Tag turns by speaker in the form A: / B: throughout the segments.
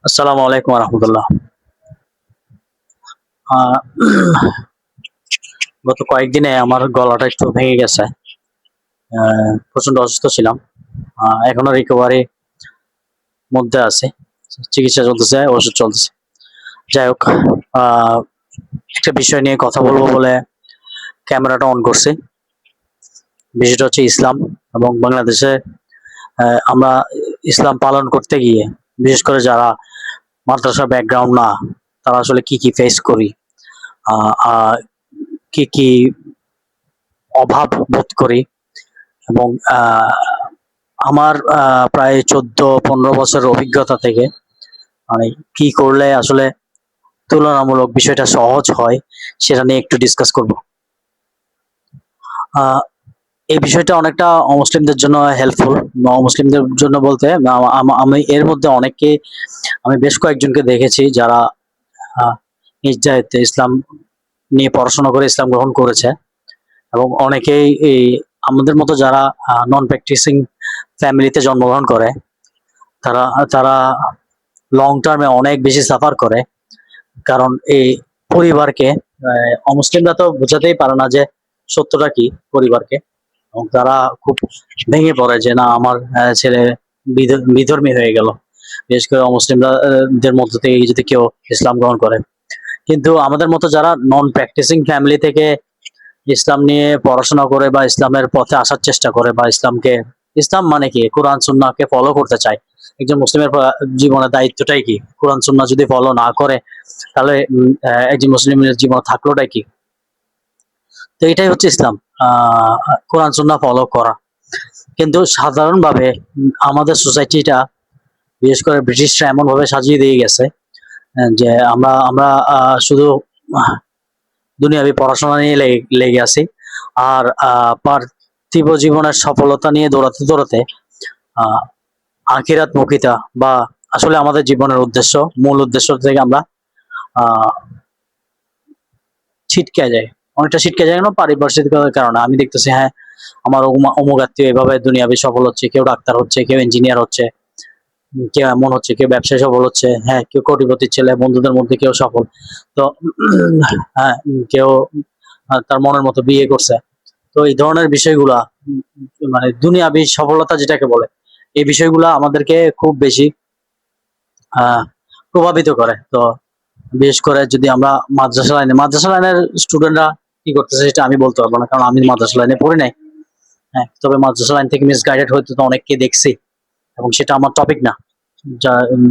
A: আসসালামু আলাইকুম রহমতুল্লাহ। আহ, গত কয়েকদিনে আমার গলাটা একটু ভেঙে গেছে। প্রচন্ড অসুস্থ ছিলাম। এখনো রিকভারি মধ্যে আছে, চিকিৎসা চলতেছে, ওষুধ চলতেছে। যাই হোক, আহ, একটা বিষয় নিয়ে কথা বলবো বলে ক্যামেরাটা অন করছি। বিষয়টা হচ্ছে ইসলাম এবং বাংলাদেশে। আমরা ইসলাম পালন করতে গিয়ে, বিশেষ করে যারা মাদ্রাসা ব্যাকগ্রাউন্ড না, তারা আসলে কি কি ফেস করি, আহ, আহ, কি কি অভাব বোধ করি। এবং আমার প্রায় 14-15 বছরের অভিজ্ঞতা থেকে মানে কি করলে আসলে তুলনামূলক বিষয়টা সহজ হয়, সেটা নিয়ে একটু ডিসকাস করব। আহ, এই বিষয়টা অনেকটা অমুসলিমদের জন্য হেল্পফুল। অমুসলিমদের জন্য বলতে আমি এর মধ্যে অনেককে, আমি বেশ কয়েকজনকে দেখেছি যারা নিজ দায়িত্বে ইসলাম নিয়ে পড়াশোনা করে ইসলাম গ্রহণ করেছে। এবং অনেকেই এই আমাদের মতো যারা নন প্র্যাকটিসিং ফ্যামিলিতে জন্মগ্রহণ করে, তারা তারা লং টার্মে অনেক বেশি সাফার করে। কারণ এই পরিবারকে, অমুসলিমরা তো বোঝাতেই পারে না যে সত্যটা কি পরিবারকে। এবং তারা খুব ভেঙে পড়ে যে না, আমার ছেলে বিধর্মী হয়ে গেল। বিশেষ করে অমুসলিমরা দের মধ্য থেকে যদি কেউ ইসলাম গ্রহণ করে। কিন্তু আমাদের মতো যারা নন প্র্যাকটিসিং ফ্যামিলি থেকে ইসলাম নিয়ে পড়াশোনা করে বা ইসলামের পথে আসার চেষ্টা করে, বা ইসলাম মানে কি, কোরআন সুন্নাহকে ফলো করতে চায়, একজন মুসলিমের জীবনের দায়িত্বটাই কি, কোরআন সুন্নাহ যদি ফলো না করে তাহলে একজন মুসলিমের জীবন থাকলোটাই কি। তো এটাই হচ্ছে ইসলাম, আহ কোরআন সুন্নাহ ফলো করা। কিন্তু সাধারণভাবে আমাদের সোসাইটিটা, বিশেষ করে ব্রিটিশরা এমন ভাবে সাজিয়ে দিয়ে গেছে যে আমরা আমরা শুধু দুনিয়াবি পড়াশোনা নিয়ে লেগে আছি। আর পার্থিব জীবনের সফলতা নিয়ে দৌড়াতে দৌড়াতে আহ আখিরাত মুখিতা, বা আসলে আমাদের জীবনের উদ্দেশ্য, মূল উদ্দেশ্য থেকে আমরা আহ ছিটকে যায়, অনেকটা ছিটকে যায়। কেন? পারিপার্শ্বিকতার কারণে। আমি দেখতেছি, হ্যাঁ, আমার অমুক আত্মীয় এভাবে দুনিয়াবি সফল হচ্ছে, কেউ ডাক্তার হচ্ছে, কেউ ইঞ্জিনিয়ার হচ্ছে, কেউ এমন হচ্ছে, কেউ ব্যবসায় সফল হচ্ছে, হ্যাঁ, কেউ কোটিপতির ছেলে, বন্ধুদের মধ্যে কেউ সফল। তো হ্যাঁ, কেউ তার মনের মতো বিয়ে করছে। তো এই ধরনের বিষয়গুলা, মানে দুনিয়াবি সফলতা যেটাকে বলে, এই বিষয়গুলা আমাদেরকে খুব বেশি আহ প্রভাবিত করে। তো বিশেষ করে যদি আমরা মাদ্রাসা লাইনের স্টুডেন্টরা কি করতেছে সেটা আমি বলতে পারবো না, কারণ আমি মাদ্রাসা লাইনে পড়ি নাই। হ্যাঁ, তবে মাদ্রাসা লাইন থেকে মিসগাইডেড হইতে তো অনেককে দেখছি, এবং সেটা আমার টপিক না,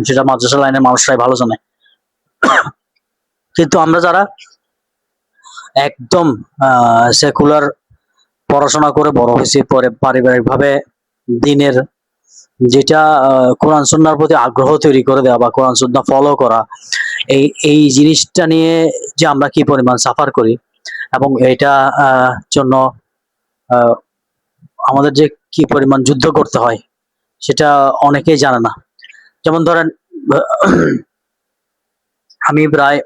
A: সেটা মাদ্রাসা লাইনের মানুষরাই ভালো জানে। কিন্তু আমরা যারা একদম সেকুলার পড়াশোনা করে বড় হয়েছি, পরে পারিবারিক ভাবে দিনের যেটা কোরআন সুন্নাহর প্রতি আগ্রহ তৈরি করে দেওয়া বা কোরআন সুন্নাহ ফলো করা, এই এই জিনিসটা নিয়ে যে আমরা কি পরিমাণ সাফার করি, এবং এটা জন্য আহ, আমাদের যে কি পরিমাণ যুদ্ধ করতে হয়, সেটা অনেকেই জানে না। যেমন ধরেন, আমি প্রায়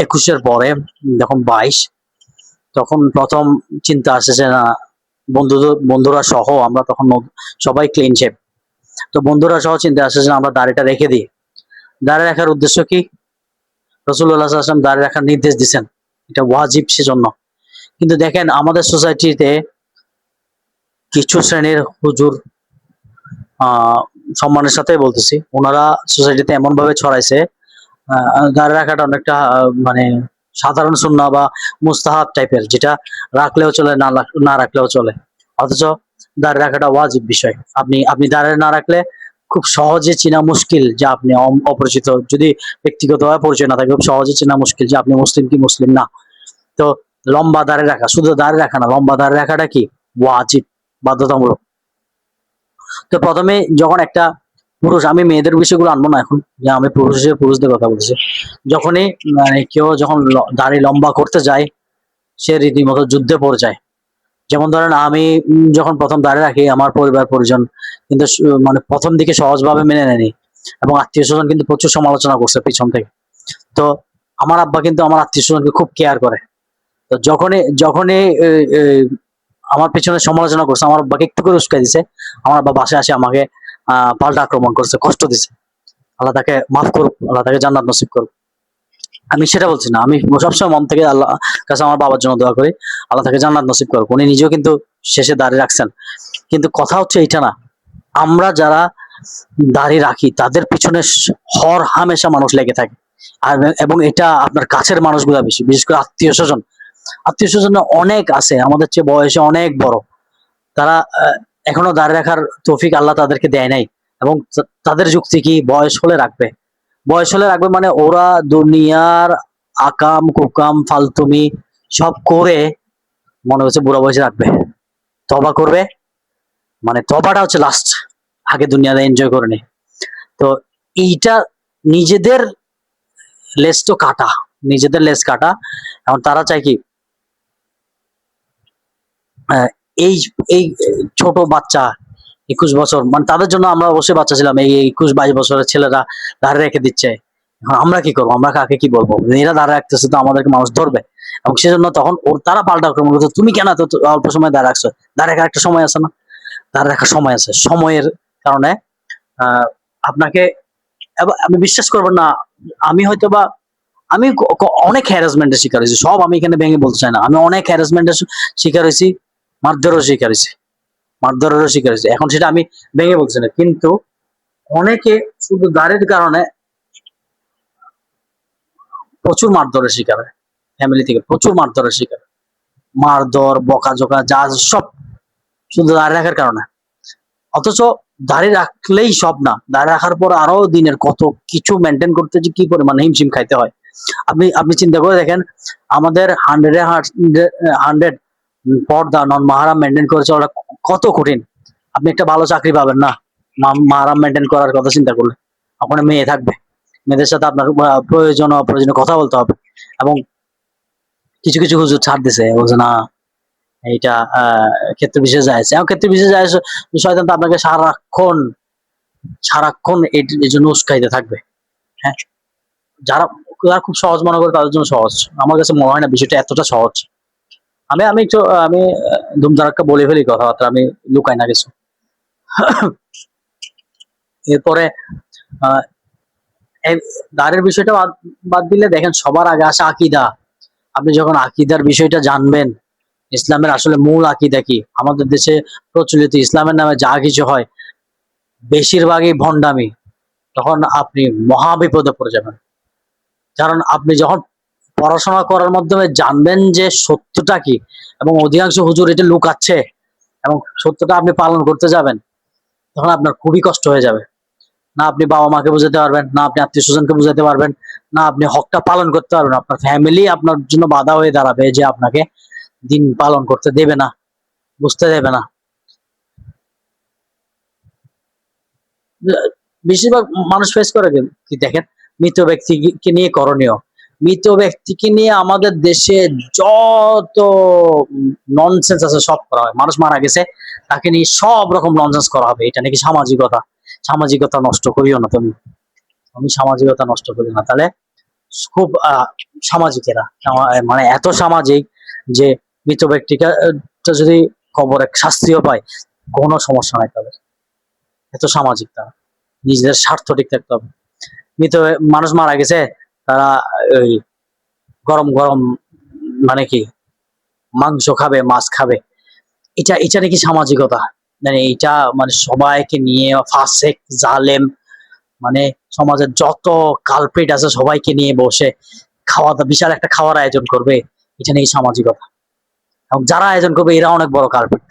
A: 21-এর পরে, যখন 22, তখন প্রথম চিন্তা আসে যে না, বন্ধুরা সহ আমরা তখন সবাই ক্লিন শেপ। তো বন্ধুরা সহ চিন্তা আসে যে আমরা দাড়িটা রেখে দিই। দাড়ি রাখার উদ্দেশ্য কি? রাসূলুল্লাহ সাল্লাল্লাহু আলাইহি ওয়াসাল্লাম দাড়ি রাখার নির্দেশ দিচ্ছেন, এটা ওয়াজিব সেজন্য। কিন্তু দেখেন আমাদের সোসাইটিতে কিছু শ্রেণীর হুজুর, আহ সম্মানের সাথে বলতেছি, ওনারা সোসাইটিতে এমন ভাবে ছড়াইছে দাঁড়িয়ে রাখাটা অনেকটা মানে সাধারণ সুন্নাহ বা মুস্তাহাব টাইপের, যেটা রাখলেও চলে, না রাখলেও চলে। অথচ দাঁড়িয়ে রাখাটা ওয়াজিব বিষয়। আপনি আপনি দাঁড়িয়ে না রাখলে খুব সহজে চেনা মুশকিল যে আপনি অপরিচিত, যদি ব্যক্তিগতভাবে পরিচয় না থাকে, খুব সহজে চেনা মুশকিল যে আপনি মুসলিম কি মুসলিম না। তো লম্বা দাঁড়িয়ে রাখা, শুধু দাঁড়িয়ে রাখা না, লম্বা দাঁড়িয়ে রাখাটা কি ওয়াজিব, বাধ্যতামূলক। তো প্রথমে যখন একটা পুরুষ, আমি মেয়েদের বিষয়গুলো আনবো না এখন, যে আমি পুরুষ হিসেবে পুরুষদের কথা বলছি, যখনই মানে কেউ যখন দাড়ি লম্বা করতে যায়, সে রীতিমতো যুদ্ধে পড়ে যায়। যেমন ধরেন আমি যখন প্রথম দাড়ি রাখি, আমার পরিবার পরিজন কিন্তু মানে প্রথম দিকে সহজভাবে মেনে নেয়নি, এবং আত্মীয় স্বজন কিন্তু প্রচুর সমালোচনা করছে পিছন থেকে। তো আমার আব্বা কিন্তু আমার আত্মীয় স্বজনকে খুব কেয়ার করে। তো যখনই আমার পেছনে সমালোচনা করছে, আমার আব্বাকে একটু করে উস্কাই দিছে, আমার আব্বা বাসায় আসে আমাকে পাল্টা আক্রমণ করছে, কষ্ট দিছে। আল্লাহ তাকে মাফ করুক, আল্লাহ তাকে জান্নাত নসিব করুক। আমি সেটা বলছি না, আমি সবসময় মন থেকে আল্লাহ কাছে আমার বাবার জন্য দোয়া করি, আল্লাহ তাকে জান্নাত নসিব করুক। উনি নিজেও কিন্তু শেষে দাঁড়িয়ে রাখছেন। কিন্তু কথা হচ্ছে এইটা না, আমরা যারা দাড়ি রাখি তাদের পিছনে হর হামেশা মানুষ লেগে থাকে। আর এবং এটা আপনার কাছের মানুষগুলা বেশি, বিশেষ করে আত্মীয় স্বজন। আত্মীয় স্বজন অনেক আছে আমাদের চেয়ে বয়সে অনেক বড়, তারা এখনো দাঁড়িয়ে রাখার তৌফিক আল্লাহ তাদেরকে দেয় নাই। এবং তাদের যুক্তি কি, বয়স হলে রাখবে, বয়স হলে রাখবে মানে ওরা দুনিয়ার আকাম কুকাম ফালতুমি সব করে মনে হচ্ছে বুড়া বয়সে রাখবে, তবা করবে, মানে তবাটা হচ্ছে লাস্ট, আগে দুনিয়াতে এনজয় করে নে। তো এইটা নিজেদের লেস তো কাটা, নিজেদের লেস কাটা। এখন তারা চায় কি, আহ, এই এই ছোট বাচ্চা 21 বছর, মানে তাদের জন্য আমরা অবশ্যই বাচ্চা ছিলাম, এই 21-22 বছরের ছেলেরা দাঁড়িয়ে রেখে দিচ্ছে। এখন আমরা কি করবো, আমরা কাকে কি বলবো, এরা দাঁড়িয়ে রাখতেছে তো আমাদেরকে মানুষ ধরবে। এবং সেজন্য তখন তারা পাল্টা আক্রমণ করছে, তুমি কেন এত অল্প সময় দাঁড়িয়ে রাখছো, দাঁড়িয়ে রাখার একটা সময় আছে না, দাঁড়িয়ে রাখার সময় আছে, সময়ের কারণে আপনাকে, আমি বিশ্বাস করবেন না, আমি হয়তো বা আমি অনেক হ্যারাসমেন্টের শিকার হয়েছি, সব আমি এখানে ভেঙে বলতে চাই না, আমি অনেক হ্যারাসমেন্টের শিকার হয়েছি, মারধরেরও শিকার হয়েছি, মারধরেরও শিকার হয়েছি। এখন সেটা আমি ভেঙে বলছি না, কিন্তু অনেকে শুধু দাড়ির কারণে প্রচুর মারধরের শিকার হয়, ফ্যামিলি থেকে প্রচুর মারধরের শিকার, মারধর বকাঝকা যা সব শুধু দাঁড়িয়ে রাখার কারণে। অথচ দাঁড়িয়ে রাখলেই সব না, দাঁড়িয়ে রাখার পর আরো দিনের কত কিছু মেনটেন করতে যে কি পরিমাণে হিমশিম খাইতে হয়। আপনি আপনি চিন্তা করে দেখেন, আমাদের 100 পর্দা নন মাহারাম মেনটেন করে চলাটা কত কঠিন। আপনি একটা ভালো চাকরি পাবেন না মাহারাম মেনটেন করার কথা চিন্তা করলে, ওখানে মেয়ে থাকবে, মেয়েদের সাথে আপনার প্রয়োজন অপ্রয়োজনীয় কথা বলতে হবে। এবং কিছু কিছু হুজুর ছাড় দিছে, বলছে না এইটা ক্ষেত্র বিশেষ যায়, এবং ক্ষেত্র বিশেষ যায় শয়তান তো আপনাকে সারাক্ষণ সারাক্ষণ এই জন্য উস্কাইতে থাকবে। হ্যাঁ, যারা যারা খুব সহজ মনে করে তাদের জন্য সহজ, আমার কাছে মনে হয় না বিষয়টা এতটা সহজ। আমি আমি একটু আমি ধুমধারাক্কা বলে ফেলি কথাবার্তা, আমি লুকাই না কিছু। এরপরে আহ দাঁড়ের বিষয়টা বাদ দিলে দেখেন, সবার আগে আসে আকিদা। আপনি যখন আকিদার বিষয়টা জানবেন, ইসলামের আসলে মূল আকিদা কি, আমাদের দেশে প্রচলিত ইসলামের নামে যা কিছু হয় বেশিরভাগই ভণ্ডামি, তখন আপনি মহা বিপদে পড়ে যাবেন। কারণ আপনি যখন পড়াশোনা করার মাধ্যমে জানবেন যে সত্যটা কি, এবং অধিকাংশ হুজুর এটা লুকাচ্ছে, এবং সত্যটা আপনি পালন করতে যাবেন, তখন আপনার খুবই কষ্ট হয়ে যাবে। না আপনি বাবা মাকে বুঝাতে পারবেন, না আপনি আত্মীয় স্বজনকে বুঝাতে পারবেন, না আপনি হকটা পালন করতে পারবেন, আপনার ফ্যামিলি আপনার জন্য বাধা হয়ে দাঁড়াবে, যে আপনাকে দিন পালন করতে দেবে না, বুঝতে দেবে না। বেশিরভাগ মানুষ ফেস করে কি দেখেন, মৃত ব্যক্তিকে নিয়ে করণীয়, মৃত ব্যক্তিকে নিয়ে আমাদের দেশে যত ননসেন্স আছে সব করা হয়। মানুষ মারা গেছে, তাকে নিয়ে সব রকম ননসেন্স করা হবে, এটা নাকি সামাজিকতা। সামাজিকতা নষ্ট করিও না তুমি, আমি সামাজিকতা নষ্ট করি না। তাহলে খুব সামাজিকেরা মানে এত সামাজিক যে মৃত ব্যক্তিকে যদি কবরে শাস্তিও পায় কোনো সমস্যা নাই তাদের, এত সামাজিক তারা, নিজেদের স্বার্থ ঠিক থাকতে হবে। মৃত মানুষ মারা গেছে, তারা ওই গরম গরম মানে কি মাংস খাবে, মাছ খাবে, এটা এটা নাকি সামাজিকতা। মানে এটা মানে সবাইকে নিয়ে ফাসেক জালেম, মানে সমাজের যত কালপ্রিট আছে সবাইকে নিয়ে বসে খাওয়া দাওয়া, বিশাল একটা খাওয়ার আয়োজন করবে, এটা নাকি সামাজিকতা। এবং যারা আয়োজন করবে এরা অনেক বড় কালপ্রিট।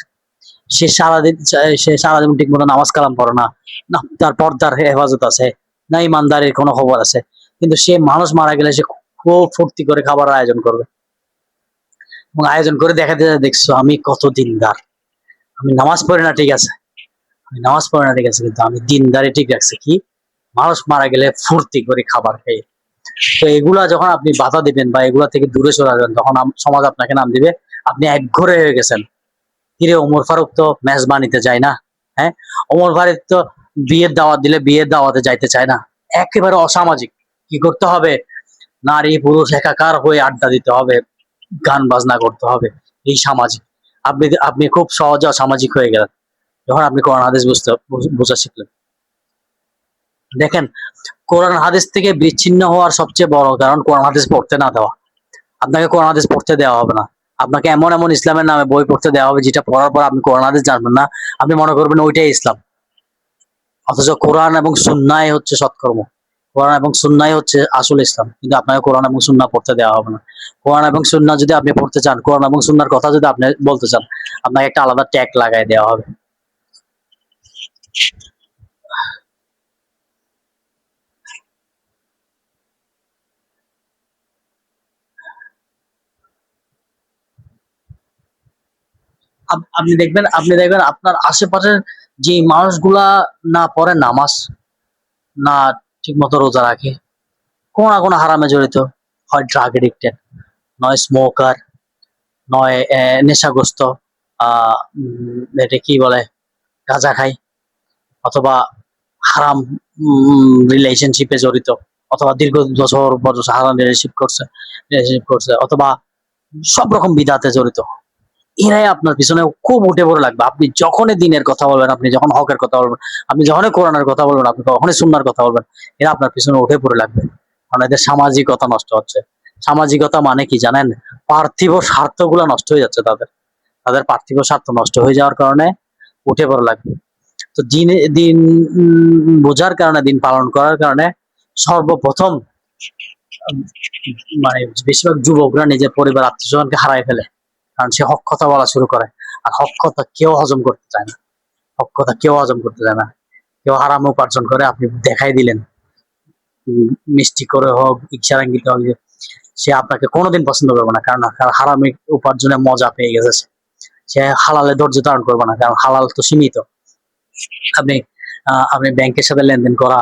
A: সে সারাদিন ঠিক মতো নামাজ কালাম পড়ে না, না তার পর্দার হেফাজত আছে, না ইমানদারির কোনো খবর আছে, কিন্তু সে মানুষ মারা গেলে সে খুব ফুর্তি করে খাবার আয়োজন করবে, এবং আয়োজন করে দেখাতে দেখছো আমি কত দিনদার, আমি নামাজ পড়ি না ঠিক আছে, আমি নামাজ পড়ি না ঠিক আছে, কিন্তু আমি দিনদারি ঠিক রাখছি কি, মানুষ মারা গেলে ফুর্তি করে খাবার খেয়ে। তো এগুলা যখন আপনি বাধা দিবেন বা এগুলা থেকে দূরে সরে আসবেন, তখন সমাজ আপনাকে নাম দিবে আপনি একঘরে হয়ে গেছেন। কিরে ওমর ফারুক তো মেজবানিতে নিতে যায় না, হ্যাঁ, ওমর ফারুক তো বিয়ের দাওয়াত দিলে বিয়ের দাওয়াতে যাইতে চায় না, একেবারে অসামাজিক। কি করতে হবে, নারী পুরুষ একাকার হয়ে আড্ডা দিতে হবে, গান বাজনা করতে হবে, এই সামাজিক। আপনি আপনি খুব সহজে অসামাজিক হয়ে গেলেন যখন আপনি কোরআন হাদিস বোঝা শিখলেন। দেখেন, কোরআন হাদিস থেকে বিচ্ছিন্ন হওয়ার সবচেয়ে বড় কারণ কোরআন হাদিস পড়তে না দেওয়া। আপনাকে কোরআন হাদিস পড়তে দেওয়া হবে না। আপনাকে এমন এমন ইসলামের নামে বই পড়তে দেওয়া হবে যেটা পড়ার পর আপনি কোরআন হাদিস জানবেন না, আপনি মনে করবেন ওইটাই ইসলাম। অথচ কোরআন এবং সুন্নাহ হচ্ছে সৎকর্ম। কোরআন এবং সুন্নাহ হচ্ছে আসল ইসলাম। কিন্তু আপনাকে কোরআন এবং সুন্নাহ পড়তে দেওয়া হবে না। কোরআন এবং সুন্নাহ যদি আপনি পড়তে চান, কোরআন এবং সুন্নাহর কথা যদি আপনি বলতে চান, আপনাকে একটা আলাদা ট্যাগ লাগায় দেওয়া হবে। আপনি দেখবেন আপনার আশেপাশের যে মানুষগুলা না পড়ে নামাজ, না ঠিক মতো রোজা রাখে, কোনো না কোনো হারামে জড়িত, হয় ড্রাগ এডিক্টেড, নয় স্মোকার, নয় নেশাগ্রস্ত, এটা কি বলে, গাঁজা খায়, অথবা হারাম রিলেশনশিপে জড়িত, অথবা দীর্ঘ বছর বছর হারাম রিলেশনশিপ করছে, অথবা সব রকম বিদাতে জড়িত। এরাই আপনার পিছনে খুব উঠে পড়ে লাগবে। আপনি যখনই দিনের কথা বলবেন, আপনি যখন হকের কথা বলবেন, আপনি যখনই কোরআনের কথা বলবেন, আপনি তখনই সুন্নাহর কথা বলবেন, এরা আপনার পিছনে উঠে পড়ে লাগবে। কারণ এদের সামাজিকতা নষ্ট হচ্ছে। সামাজিকতা মানে কি জানেন? পার্থিব স্বার্থগুলো নষ্ট হয়ে যাচ্ছে তাদের। তাদের পার্থিব স্বার্থ নষ্ট হয়ে যাওয়ার কারণে উঠে পড়ে লাগবে। তো দিন বোঝার কারণে, দিন পালন করার কারণে সর্বপ্রথম উম মানে বেশিরভাগ যুবকরা নিজের পরিবার আত্মীয়স্বজনকে হারায় ফেলে। কারণ সে হক কথা বলা শুরু করে। আর হক কথা কেউ হজম করতে চায় না। হক কথা কেউ হজম করতে চায় না। কেউ হারাম উপার্জন করে, আপনি দেখাই দিলেন। মিষ্টি করে হোক, ইচ্ছার ইঙ্গিতে হোক, যে সে আপনাকে কোনোদিন পছন্দ করবে না। কারণ হারামি উপার্জনের মজা পেয়ে গেছে সে। সে হালালে ধৈর্য ধারণ করবে না। কারণ হালাল তো সীমিত। আপনি আপনি ব্যাংকের সাথে লেনদেন করা,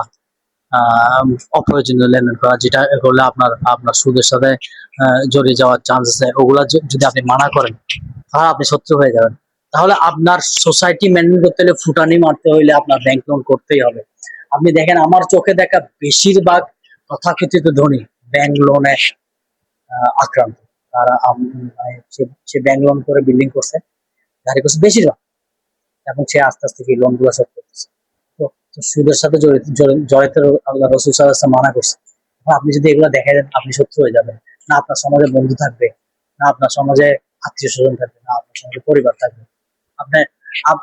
A: আহ অপ্রয়োজনীয় লেনদেন করা, যেটা করলে আপনার আপনার সুদের সাথে জড়িয়ে যাওয়ার চান্স আছে, ওগুলা যদি আপনি মানা করেন, তাহলে আপনি শত্রু হয়ে যাবেন। তাহলে আপনার সোসাইটি মেনটেন করতে হলে, ফুটানি মারতে হইলে আপনার ব্যাংক লোন করতেই হবে। আপনি দেখেন, আমার চোখে দেখা বেশিরভাগ তথাকথিত ধনী ব্যাংক লোনে আক্রান্ত। তারা সে ব্যাংক লোন করে বিল্ডিং করছে, গাড়ি করছে বেশিরভাগ, এবং সে আস্তে আস্তে কি লোন গুলো শোধ করতেছে। তো তো সুদের সাথে জড়িত আল্লাহ রসুল সাল্লাল্লাহু আলাইহি ওয়াসাল্লাম মানা করছে। এখন আপনি যদি এগুলো দেখেন, আপনি শত্রু হয়ে যাবেন। না আপনার সমাজে বন্ধু থাকবে, না আপনার সমাজে আত্মীয় স্বজন থাকবে, না আপনার সমাজে পরিবার থাকবে। আপনি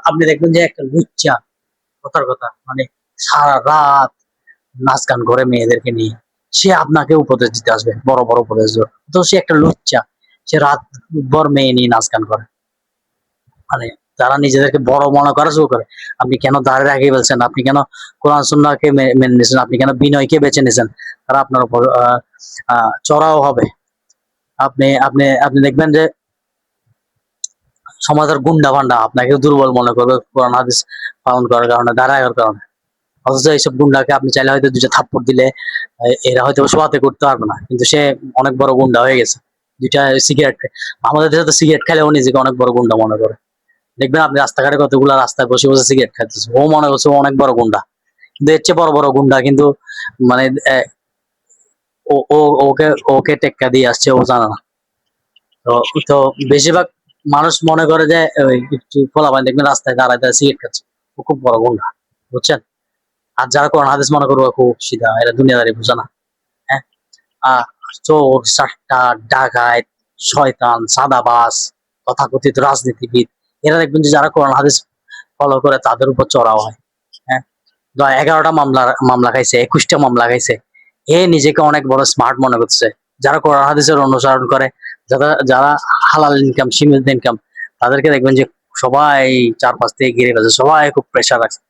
A: আপনি দেখবেন যে একটা লুচ্চা, কথার কথা মানে সারা রাত নাচ গান করে মেয়েদেরকে নিয়ে, সে আপনাকে উপদেশ দিতে আসবে, বড় বড় উপদেশ দেবে। তো সে একটা লুচ্চা, সে রাত ভর মেয়ে নিয়ে নাচ গান করে। মানে যারা নিজেদেরকে বড় মনে করা শুরু করে, আপনি কেন দাঁড়িয়ে রাখিয়ে ফেলছেন, আপনি কেন কোরআন সুন্নাহকে মেনে নিয়েছেন, আপনি কেন বিনয়কে বেছে নিয়েছেন, তারা আপনার উপর চড়াও হবে। আপনি দেখবেন যে সমাজের গুন্ডা ভান্ডা আপনাকে দুর্বল মনে করবে কোরআন হাদিস পালন করার কারণে, দাঁড়ানোর কারণে। অথচ এইসব গুন্ডাকে আপনি চাইলে হয়তো দুইটা থাপ্পড় দিলে এরা হয়তো শোয়াতে করতে পারবে না, কিন্তু সে অনেক বড় গুন্ডা হয়ে গেছে। দুইটা সিগারেট, আমাদের দেশে তো সিগারেট খেলে ও নিজেকে অনেক বড় গুন্ডা মনে করে। দেখবেন আপনি রাস্তাঘাটে কতগুলা রাস্তায় বসে বসে সিগারেট খাইতেছে, ও মনে করছে ও অনেক বড় গুন্ডা। কিন্তু এর চেয়ে বড় বড় গুন্ডা কিন্তু মানে ও ও ওকে ওকে টেক্কা দিয়ে আসছে, ও জানে না। তো তো বেশিরভাগ মানুষ মনে করে যে ওই একটু পোলাপান দেখবেন রাস্তায় দাঁড়ায় দাঁড়ায় সিগারেট খাচ্ছে, ও খুব বড় গুন্ডা, বুঝছেন? আর যারা কোরআন হাদিস মনে করবো খুব সিধা, এরা দুনিয়াদারি বুঝে না। হ্যাঁ, আহ চোর, সাট্টা, ডাকাত, শয়তান, সাদাবাজ, তথাকথিত রাজনীতিবিদ, এরা দেখবেন যে যারা কোরআন হাদিস ফলো করে তাদের উপর চড়াও হয়। হ্যাঁ, 11টা মামলা খাইছে, 21টা মামলা খাইছে। এ নিজেকে অনেক বড় স্মার্ট মনে করছে। যারা কোরআন হাদিসের অনুসরণ করে, যারা যারা হালাল ইনকাম, সীমিত ইনকাম, তাদেরকে দেখবেন যে সবাই চারপাশ থেকে ঘিরে ফেলছে, সবাই খুব প্রেশার রাখছে,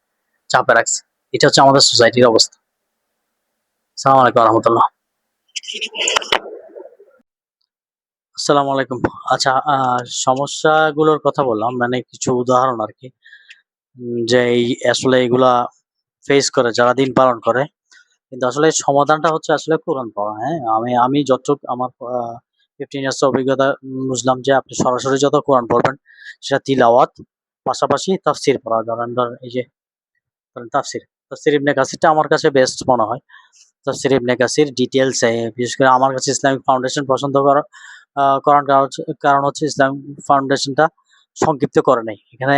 A: চাপে রাখছে। এটা হচ্ছে আমাদের সোসাইটির অবস্থা। সালাম আলাইকুম রহমতুল্লাহ। আসসালামু আলাইকুম। আচ্ছা, সমস্যাগুলোর কথা বললাম, মানে কিছু উদাহরণ আরকি। যে আসলে এগুলা ফেস করে যারা দিন পালন করে। কিন্তু আসলে সমাধানটা হচ্ছে আসলে কোরআন পড়া, হ্যাঁ? আমি যতটুক আমার 15 ইয়ার্স অভিজ্ঞতা বুঝলাম যে আপনি সরাসরি যত কোরআন পড়বেন, সেটা তিলাওয়াত, পাশাপাশি তাফসীর পড়া। ধরেন এই যে তাফসীর, ইবনে কাসিরটা আমার কাছে বেস্ট মনে হয়। তাফসীর ইবনে কাসির ডিটেইলস বিশেষ করে আমার কাছে ইসলামিক ফাউন্ডেশন পছন্দ করার কারণ হচ্ছে ইসলামিক ফাউন্ডেশনটা সংক্ষিপ্ত করে নাই। এখানে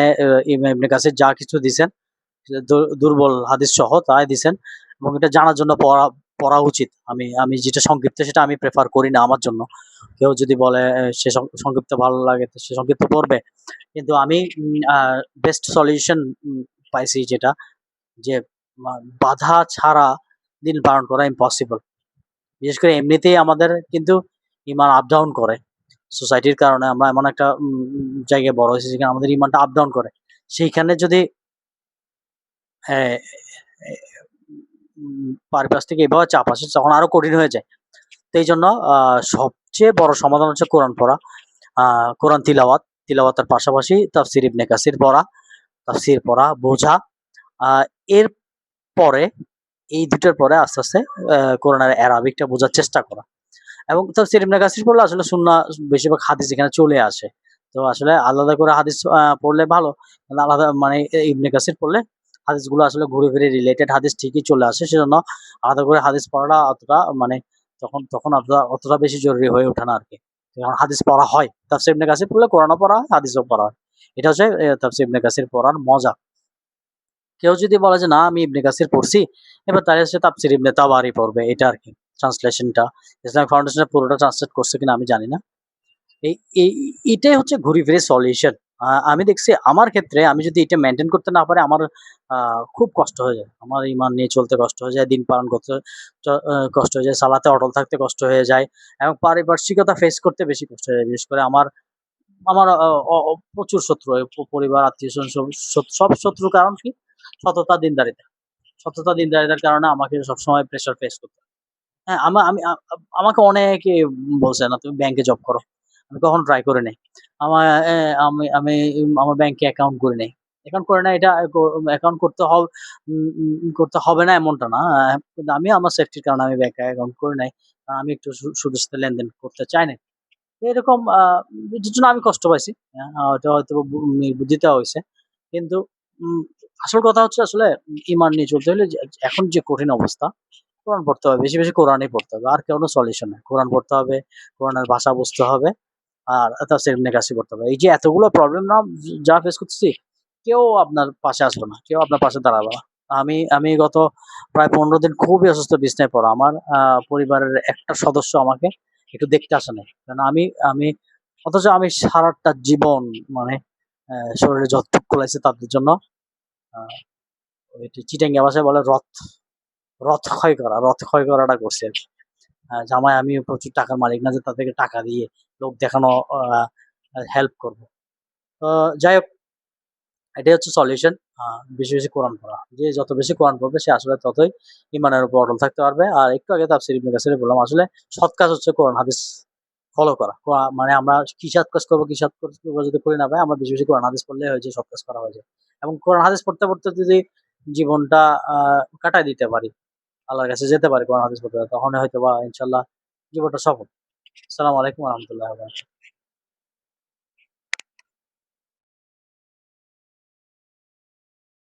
A: ইবনে কাসির যা কিছু দিছেন, দুর্বল হাদিস সহ তাই দিছেন। এবং এটা জানার জন্য পড়া পড়া উচিত। আমি যেটা সংক্ষিপ্ত সেটা আমি প্রেফার করি না আমার জন্য। কেউ যদি বলে সে সংক্ষিপ্ত ভালো লাগে তো সে সংক্ষিপ্ত পড়বে। কিন্তু আমি বেস্ট সলিউশন পাইছি যেটা যে বাধা ছাড়া দিন পালন করা ইম্পসিবল। বিশেষ করে এমনিতেই আমাদের কিন্তু ইমান আপ ডাউন করে। সোসাইটির কারণে আমরা এমন একটা জায়গায় বড় হয়েছি যেখানে আমাদের ইমানটা আপ ডাউন করে। সেইখানে যদি হ্যাঁ, পারিপার্শ্বিক থেকে এভাবে চাপ আসে তখন আরো কঠিন হয়ে যায়। তো এইজন্য সবচেয়ে বড় সমাধান হচ্ছে কোরআন পড়া। কোরআন তিলাওয়াতের পাশাপাশি তাফসির ইবনে কাসির পড়া, তাফসির পড়া, বোঝা। এর পরে এই ২ টার পরে আস্তে, আস্তে কোরআনের অ্যারাবিকটা বোঝার চেষ্টা করা। এবং তাফসির ইবনে কাসির পড়লে আসলে সুন্নাহ বেশিরভাগ হাদিস এখানে চলে আসে। তো আসলে আলাদা করে হাদিস পড়লে ভালো। আলাদা মানে ইবনে কাসির পড়লে হাদিসগুলো আসলে ঘুরে ফিরে রিলেটেড হাদিস ঠিকই চলে আসে। সেজন্য আলাদা করে হাদিস পড়াটা অতটা মানে তখন অতটা বেশি জরুরি হয়ে ওঠে না আরকি। কারণ হাদিস পড়া হয়। তাফসির ইবনে কাসির পড়লে কোরআনও পড়া হয়, হাদিসও পড়া হয়। এটা হচ্ছে তাফসির ইবনে কাসির পড়ার মজা। কেউ যদি বলে যে না আমি ইবনে কাসির পড়ছি, এবার তাহলে সে তাফসির ইবনে তাবারি পড়বে এটা আরকি। ট্রান্সলেশনটা ইসলামিক ফাউন্ডেশনের পুরোটা ট্রান্সলেট করছে কিনা আমি জানি না। এই এই এটাই হচ্ছে ঘুরে ফিরে সলিউশন। আমি দেখছি আমার ক্ষেত্রে আমি যদি এটা মেইনটেইন করতে না পারি আমার আ খুব কষ্ট হয়ে যায়। আমার ঈমান নিয়ে চলতে কষ্ট হয়ে যায়, দিন পালন করতে কষ্ট হয়ে যায়, সালাতে অটল থাকতে কষ্ট হয়ে যায় এবং পারিপার্শ্বিকতা ফেস করতে বেশি কষ্ট হয়ে যায়। বিশেষ করে আমার আমার অ অ অ প্রচুর শত্রু হয়। পরিবার, আত্মীয়স্বজন সব শত্রুর কারণ কি? সততা, দিনদারিতা। সততা, দিনদারিতার কারণে আমাকে সবসময় প্রেশার ফেস করতে হয়। হ্যাঁ, আমি আমাকে অনেকে বলছে, "না তুমি ব্যাংকে জব করো।" আমি কখনো ট্রাই করি নাই। আমার এ আমি আমি আমার ব্যাংকে অ্যাকাউন্ট করি নাই। অ্যাকাউন্ট করে নাই এটা অ্যাকাউন্ট করতে হবে না এমনটা না। কিন্তু আমি আমার সেফটির কারণে আমি ব্যাংকে অ্যাকাউন্ট করি নাই। কারণ আমি একটু সুদের সাথে লেনদেন করতে চাই নাই। এরকম এটার জন্য আমি কষ্ট পাইছি। ওটা হয়তোবা বুদ্ধিতে হইছে। কিন্তু উম আসল কথা হচ্ছে আসলে ঈমান নিয়ে চলতে হলে এখন যে কঠিন অবস্থা, কোরআন পড়তে হবে। বেশি, বেশি কোরআনই পড়তে হবে। আর কোনো সলিউশন নাই। কোরআন পড়তে হবে, কোরআনের ভাষা বুঝতে হবে। আর তাফসীর ইবনে কাসির পড়তে হবে। এই যে এতগুলো প্রবলেম না যা ফেস করতেছি, কেউ আপনার পাশে আসবে না। কেউ আপনার পাশে দাঁড়াবে না। আমি গত প্রায় ১৫ দিন খুবই অসুস্থ বিছানায় পড়া। আমার পরিবারের একটা সদস্য আমাকে একটু দেখতে আসে নাই। কারণ আমি অথচ আমি সারাটা জীবন মানে শরীরে যতটুক কুলাইছে তাদের জন্য আ ওইটি চিটাঙ্গা ভাষায় বলে রথ ক্ষয় করাটা করছি আরকি। জামাই আমি প্রচুর টাকার মালিক না যে তাদেরকে টাকা দিয়ে লোক দেখানো আ হেল্প করব। তো যাই হোক এটাই হচ্ছে সলিউশন। আ বেশি, বেশি কোরআন পড়া। যে যত বেশি কোরআন পড়বে সে আসলে ততই ঈমানের উপর অটল থাকতে পারবে। আর একটু আগে তাফসীর ইবনে কাসিরে বললাম আসলে সৎ কাজ হচ্ছে কোরআন হাদিস ফলো করা। মানে আমরা কি সৎ কাজ করব, কি সৎ কাজ করব যদি করি না ভাই আমরা বেশি, বেশি কোরআন হাদিস পড়লেই হয় যে সৎ কাজ করা হয়ে যায়। এবং কোরআন হাদিস পড়তে, পড়তে যদি জীবনটা আ কাটায় দিতে পারি, আল্লাহর কাছে যেতে পারি কোরআন হাদিস পড়তে, তখন হয়তোবা ইনশাআল্লাহ জীবনটা সফল। আসসালামু আলাইকুম ওয়া রাহমাতুল্লাহি ওয়া বারাকাতুহু।